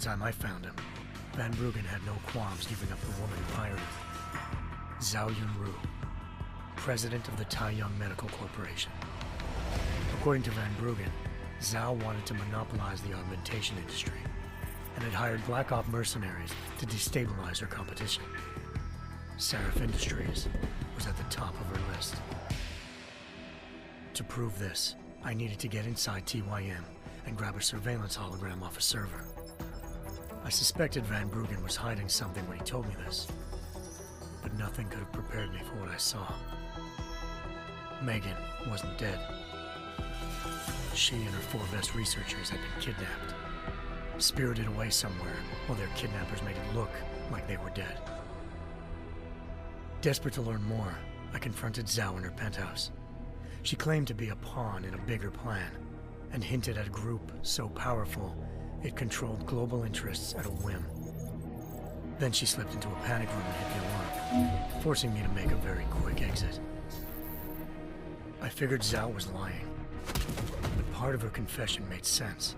time I found him, Van Bruggen had no qualms giving up the woman who hired him. Zhao Yunru, president of the Taiyang Medical Corporation. According to Van Bruggen, Zhao wanted to monopolize the augmentation industry and had hired Black Op mercenaries to destabilize her competition. Seraph Industries was at the top of her list. To prove this, I needed to get inside TYM and grab a surveillance hologram off a server. I suspected Van Bruggen was hiding something when he told me this, but nothing could have prepared me for what I saw. Megan wasn't dead. She and her 4 best researchers had been kidnapped, spirited away somewhere while their kidnappers made it look like they were dead. Desperate to learn more, I confronted Zhao in her penthouse. She claimed to be a pawn in a bigger plan, and hinted at a group so powerful it controlled global interests at a whim. Then she slipped into a panic room and hit the alarm, forcing me to make a very quick exit. I figured Zhao was lying, but part of her confession made sense.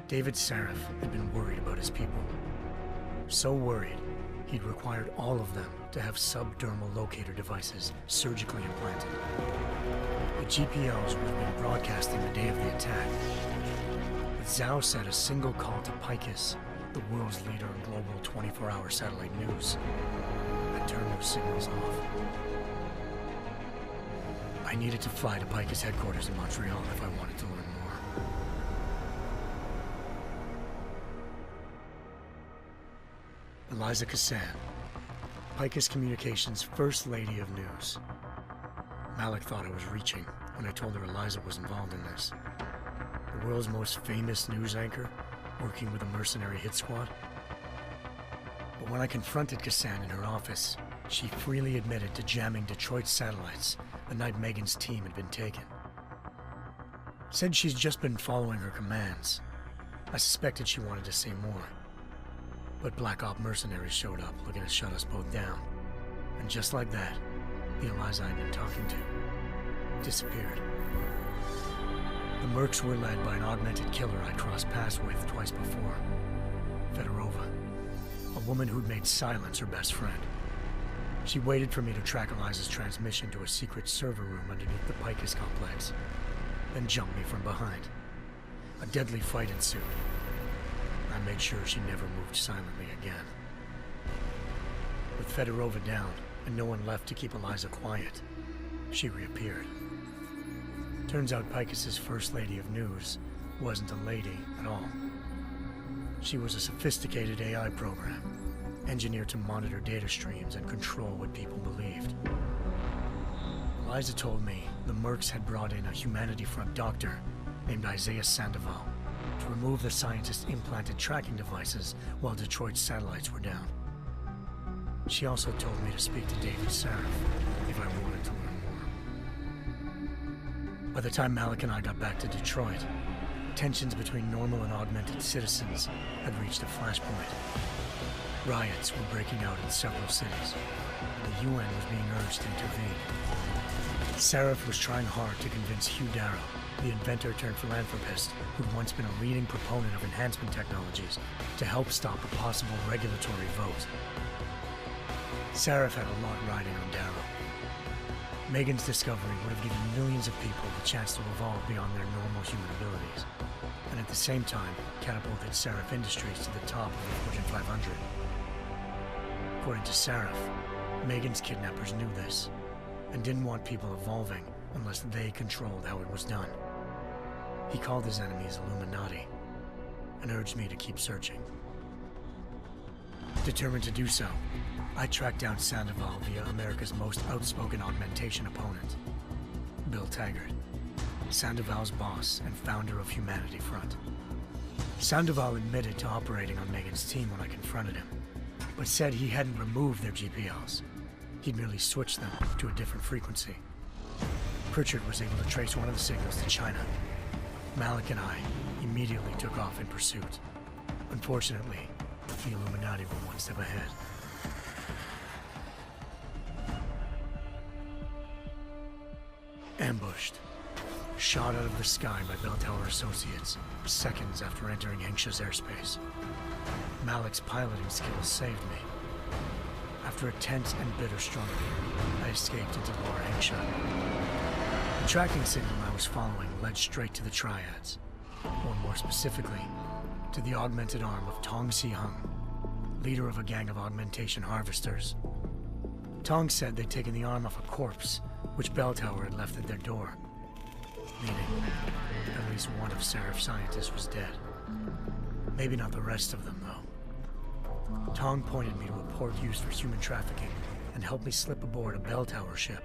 David Seraph had been worried about his people. So worried, he'd required all of them to have subdermal locator devices surgically implanted. The GPOs would have been broadcasting the day of the attack. But Zhao said a single call to Picus, the world's leader in global 24-hour satellite news, had turned those signals off. I needed to fly to Picus headquarters in Montreal if I wanted to learn more. Eliza Cassan, Picus Communications' First Lady of News. Malik thought I was reaching when I told her Eliza was involved in this. The world's most famous news anchor, working with a mercenary hit squad. But when I confronted Cassan in her office, she freely admitted to jamming Detroit's satellites the night Megan's team had been taken. Said she's just been following her commands. I suspected she wanted to say more. But Black Op mercenaries showed up looking to shut us both down. And just like that, the Eliza I'd been talking to disappeared. The Mercs were led by an augmented killer I crossed paths with twice before, Fedorova, a woman who'd made silence her best friend. She waited for me to track Eliza's transmission to a secret server room underneath the Picus complex, then jumped me from behind. A deadly fight ensued. I made sure she never moved silently again. With Fedorova down and no one left to keep Eliza quiet, she reappeared. Turns out Picus's First Lady of News wasn't a lady at all. She was a sophisticated AI program, engineered to monitor data streams and control what people believed. Eliza told me the Mercs had brought in a Humanity Front doctor named Isaiah Sandoval to remove the scientist's implanted tracking devices while Detroit's satellites were down. She also told me to speak to David Seraph if I wanted to learn more. By the time Malik and I got back to Detroit, tensions between normal and augmented citizens had reached a flashpoint. Riots were breaking out in several cities, and the UN was being urged to intervene. Seraph was trying hard to convince Hugh Darrow, the inventor turned philanthropist who'd once been a leading proponent of enhancement technologies, to help stop a possible regulatory vote. Seraph had a lot riding on Darrow. Megan's discovery would have given millions of people the chance to evolve beyond their normal human abilities, and at the same time catapulted Seraph Industries to the top of the Fortune 500. According to Seraph, Megan's kidnappers knew this, and didn't want people evolving unless they controlled how it was done. He called his enemies Illuminati, and urged me to keep searching. Determined to do so, I tracked down Sandoval via America's most outspoken augmentation opponent, Bill Taggart, Sandoval's boss and founder of Humanity Front. Sandoval admitted to operating on Megan's team when I confronted him, but said he hadn't removed their GPLs. He'd merely switched them to a different frequency. Pritchard was able to trace one of the signals to China. Malik and I immediately took off in pursuit. Unfortunately, the Illuminati were one step ahead. Ambushed. Shot out of the sky by Bell Tower Associates, seconds after entering Hengsha's airspace. Malik's piloting skills saved me. After a tense and bitter struggle, I escaped into Lower Hengsha. The tracking signal I was following led straight to the Triads, or more specifically, to the augmented arm of Tong Si-hung, leader of a gang of augmentation harvesters. Tong said they'd taken the arm off a corpse, which Bell Tower had left at their door, meaning at least one of Seraph's scientists was dead. Maybe not the rest of them, though. Tong pointed me to a port used for human trafficking and helped me slip aboard a Bell Tower ship.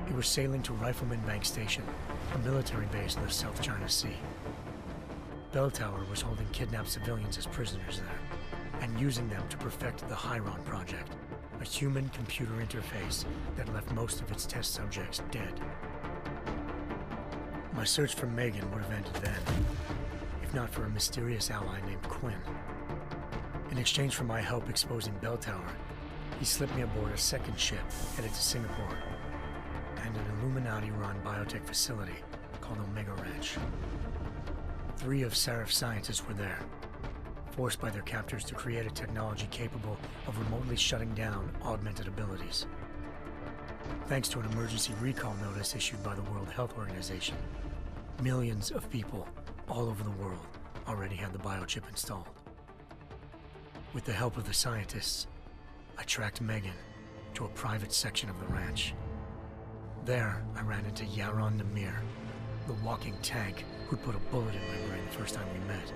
It was sailing to Rifleman Bank Station, a military base in the South China Sea. Bell Tower was holding kidnapped civilians as prisoners there, and using them to perfect the Hyron Project, a human-computer interface that left most of its test subjects dead. My search for Megan would have ended then, if not for a mysterious ally named Quinn. In exchange for my help exposing Bell Tower, he slipped me aboard a second ship headed to Singapore, and an Illuminati-run biotech facility called Omega Ranch. 3 of Seraph's scientists were there, forced by their captors to create a technology capable of remotely shutting down augmented abilities. Thanks to an emergency recall notice issued by the World Health Organization, millions of people all over the world already had the biochip installed. With the help of the scientists, I tracked Megan to a private section of the ranch. There, I ran into Yaron Namir, the walking tank who'd put a bullet in my brain the first time we met.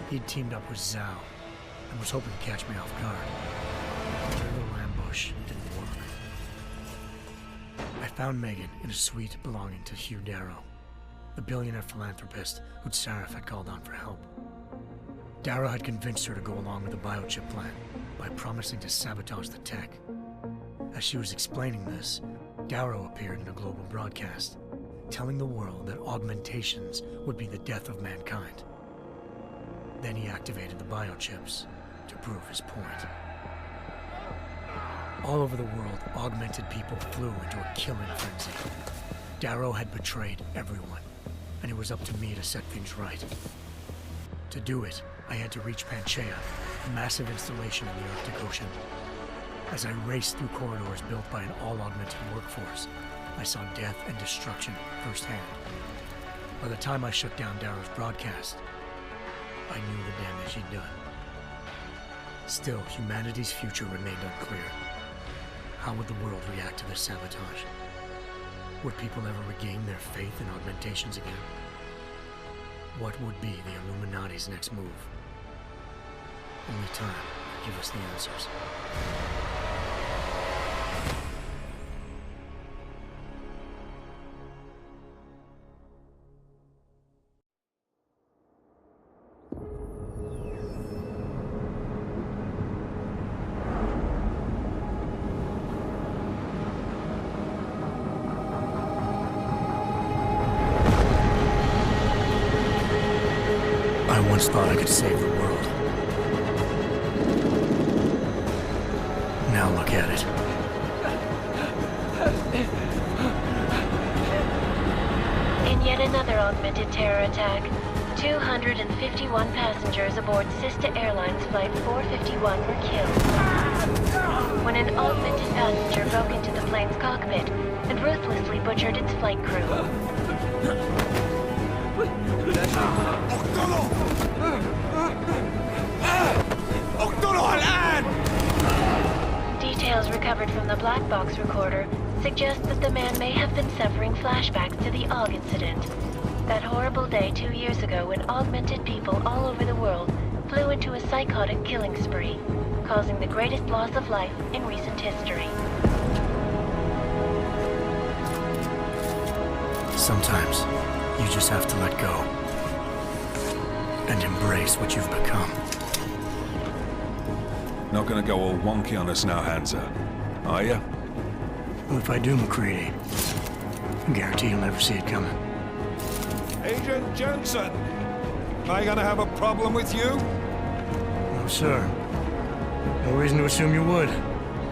He'd teamed up with Zhao and was hoping to catch me off guard. Their little ambush didn't work. I found Megan in a suite belonging to Hugh Darrow, the billionaire philanthropist who'd Seraph had called on for help. Darrow had convinced her to go along with the biochip plan by promising to sabotage the tech. As she was explaining this, Darrow appeared in a global broadcast, telling the world that augmentations would be the death of mankind. Then he activated the biochips to prove his point. All over the world, augmented people flew into a killing frenzy. Darrow had betrayed everyone, and it was up to me to set things right. To do it, I had to reach Panchaea, a massive installation in the Arctic Ocean. As I raced through corridors built by an all-augmented workforce, I saw death and destruction firsthand. By the time I shut down Darrow's broadcast, I knew the damage he'd done. Still, humanity's future remained unclear. How would the world react to this sabotage? Would people ever regain their faith in augmentations again? What would be the Illuminati's next move? Only time will give us the answers. I once thought I could save the world. Now look at it. In yet another augmented terror attack, 251 passengers aboard sister airlines Flight 451 were killed when an augmented passenger broke into the plane's cockpit and ruthlessly butchered its flight crew. Details recovered from the black box recorder suggest that the man may have been suffering flashbacks to the AUG incident. That horrible day 2 years ago when augmented people all over the world flew into a psychotic killing spree, causing the greatest loss of life in recent history. Sometimes, you just have to let go and embrace what you've become. Not gonna go all wonky on us now, Hansa, are you? Well, if I do, McCready, I guarantee you'll never see it coming. Agent Jensen, am I gonna have a problem with you? No, sir. No reason to assume you would.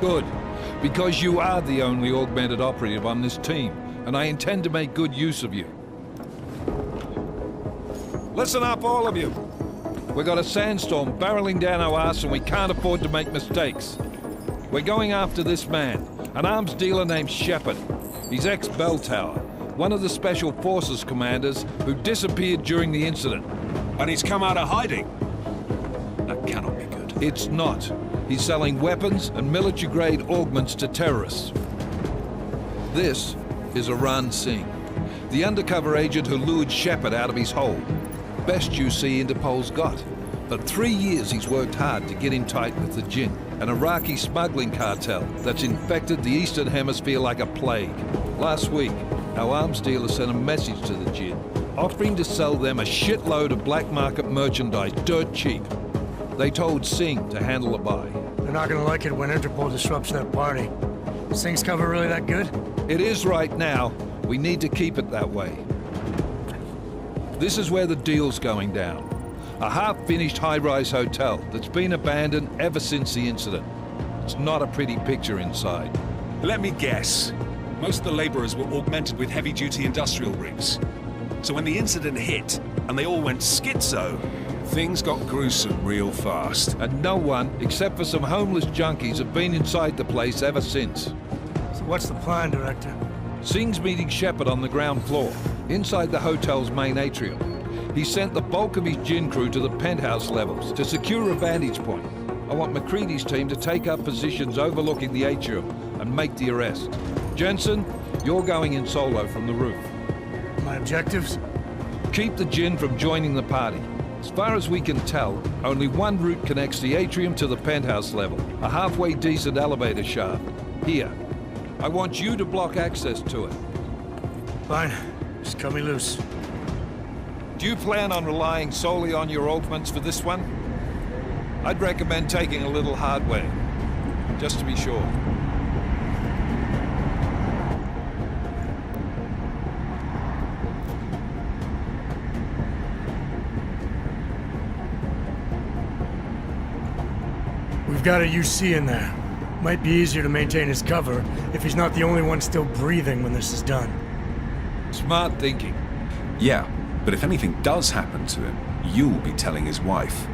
Good, because you are the only augmented operative on this team, and I intend to make good use of you. Listen up, all of you. We got a sandstorm barreling down our arse and we can't afford to make mistakes. We're going after this man, an arms dealer named Shepard. He's ex-Bell Tower, one of the Special Forces commanders who disappeared during the incident. And he's come out of hiding. That cannot be good. It's not. He's selling weapons and military-grade augments to terrorists. This is Aran Singh, the undercover agent who lured Shepard out of his hole. Best you see Interpol's got. For 3 years he's worked hard to get in tight with the Jinn, an Iraqi smuggling cartel that's infected the Eastern Hemisphere like a plague. Last week, our arms dealer sent a message to the Jinn, offering to sell them a shitload of black market merchandise dirt cheap. They told Singh to handle the buy. They're not gonna like it when Interpol disrupts their party. Singh's cover really that good? It is right now. We need to keep it that way. This is where the deal's going down. A half-finished high-rise hotel that's been abandoned ever since the incident. It's not a pretty picture inside. Let me guess. Most of the laborers were augmented with heavy-duty industrial rigs. So when the incident hit, and they all went schizo, things got gruesome real fast. And no one, except for some homeless junkies, have been inside the place ever since. So what's the plan, Director? Singh's meeting Shepard on the ground floor, inside the hotel's main atrium. He sent the bulk of his Jinn crew to the penthouse levels to secure a vantage point. I want McCready's team to take up positions overlooking the atrium and make the arrest. Jensen, you're going in solo from the roof. My objectives? Keep the Jinn from joining the party. As far as we can tell, only one route connects the atrium to the penthouse level, a halfway decent elevator shaft. Here. I want you to block access to it. Fine. Just cut me loose. Do you plan on relying solely on your augments for this one? I'd recommend taking a little hardware, just to be sure. We've got a UC in there. Might be easier to maintain his cover if he's not the only one still breathing when this is done. Smart thinking. Yeah, but if anything does happen to him, you'll be telling his wife.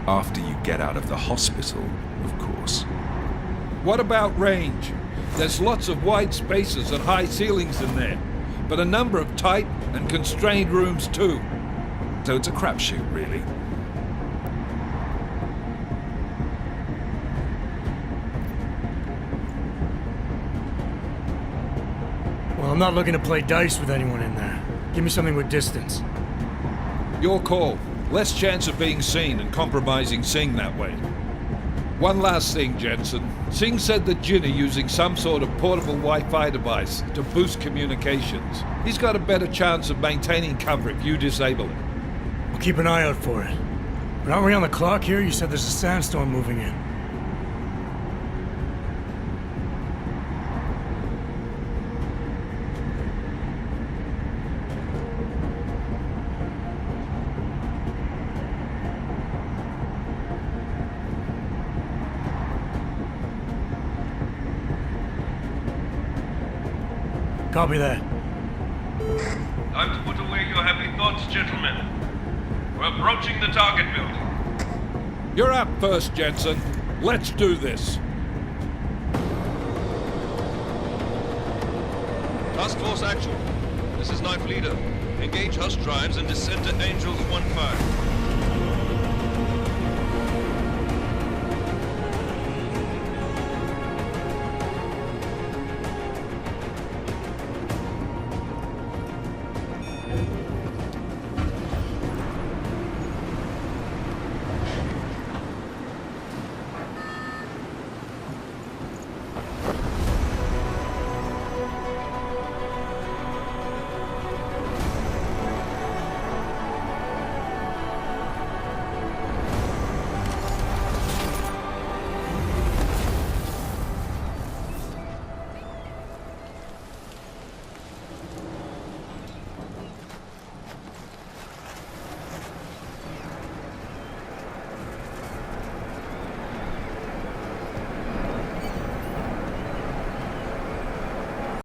After you get out of the hospital, of course. What about range? There's lots of wide spaces and high ceilings in there, but a number of tight and constrained rooms too. So it's a crapshoot, really. Well, I'm not looking to play dice with anyone in there. Give me something with distance. Your call. Less chance of being seen and compromising Singh that way. One last thing, Jensen. Singh said the Jinn are using some sort of portable Wi-Fi device to boost communications. He's got a better chance of maintaining cover if you disable it. We'll keep an eye out for it. But aren't we on the clock here? You said there's a sandstorm moving in. Copy that. Time to put away your happy thoughts, gentlemen. We're approaching the target building. You're up first, Jensen. Let's do this. Task Force Actual. This is Knife Leader. Engage Hush Drives and descend to Angels 1-5.